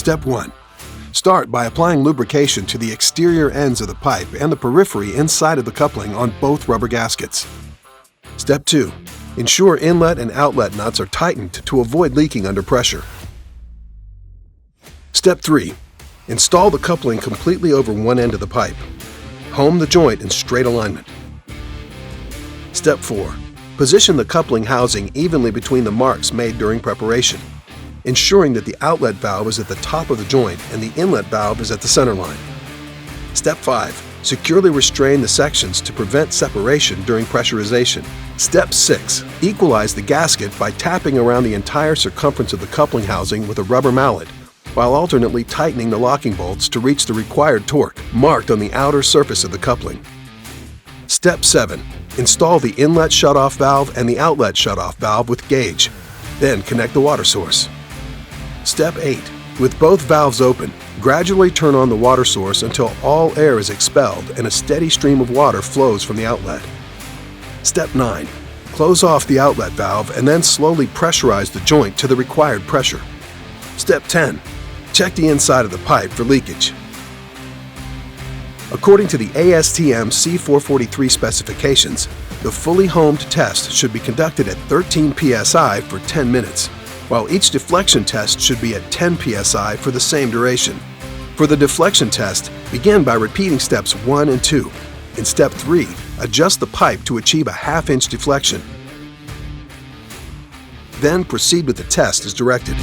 Step 1. Start by applying lubrication to the exterior ends of the pipe and the periphery inside of the coupling on both rubber gaskets. Step 2. Ensure inlet and outlet nuts are tightened to avoid leaking under pressure. Step 3. Install the coupling completely over one end of the pipe. Home the joint in straight alignment. Step 4. Position the coupling housing evenly between the marks made during preparation, ensuring that the outlet valve is at the top of the joint and the inlet valve is at the center line. Step 5. Securely restrain the sections to prevent separation during pressurization. Step 6. Equalize the gasket by tapping around the entire circumference of the coupling housing with a rubber mallet, while alternately tightening the locking bolts to reach the required torque marked on the outer surface of the coupling. Step 7. Install the inlet shutoff valve and the outlet shutoff valve with gauge. Then connect the water source. Step 8. With both valves open, gradually turn on the water source until all air is expelled and a steady stream of water flows from the outlet. Step 9. Close off the outlet valve and then slowly pressurize the joint to the required pressure. Step 10. Check the inside of the pipe for leakage. According to the ASTM C443 specifications, the fully homed test should be conducted at 13 psi for 10 minutes, while each deflection test should be at 10 psi for the same duration. For the deflection test, begin by repeating steps 1 and 2. In step 3, adjust the pipe to achieve a half-inch deflection. Then proceed with the test as directed.